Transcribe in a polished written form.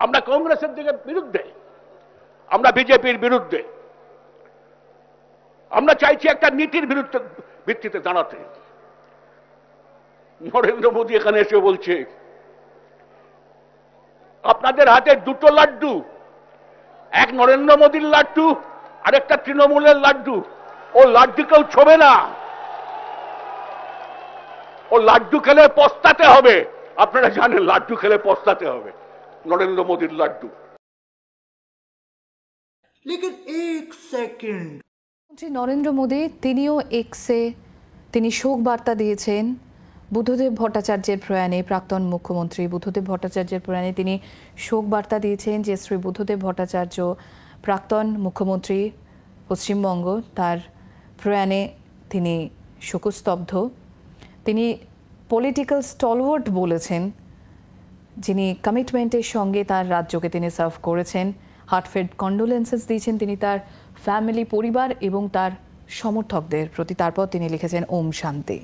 আমরা কংগ্রেসের দিকে বিরুদ্ধে, আমরা বিজেপির বিরুদ্ধে, আমরা চাইছি একটা নীতির ভিত্তিতে দাঁড়াতে। নরেন্দ্র মোদী এখানে এসে বলছে আপনাদের হাতে দুটো লাড্ডু, এক নরেন্দ্র মোদীর লাড্ডু আর একটা তৃণমূলের লাড্ডু। ও লাড্ডু কেউ ছোবে না, ও লাড্ডু খেলে পস্তাতে হবে। আপনারা জানেন লাড্ডু খেলে পস্তাতে হবে, নরেন্দ্র মোদীর লাড্ডু। लेकिन एक सेकंड, নরেন্দ্র মোদী তিনিও এক্সে তিনি শোক বার্তা দিয়েছেন বুদ্ধদেব ভট্টাচার্যের প্রয়াণে। প্রাক্তন মুখ্যমন্ত্রী বুদ্ধদেব ভট্টাচার্যের প্রয়াণে তিনি শোক বার্তা দিয়েছেন যে শ্রী বুদ্ধদেব ভট্টাচার্য প্রাক্তন মুখ্যমন্ত্রী পশ্চিমবঙ্গ, তার প্রয়াণে তিনি শোকস্তব্ধ। তিনি পলিটিক্যাল স্টলওয়ার্ড বলেছেন, যিনি কমিটমেন্টের সঙ্গে তার রাজ্যকে তিনি সার্ভ করেছেন। হার্টফেল্ট কন্ডোলেন্সেস দিয়েছেন তিনি তার ফ্যামিলি, পরিবার এবং তার সমর্থকদের প্রতি। তারপর তিনি লিখেছেন ওম শান্তি।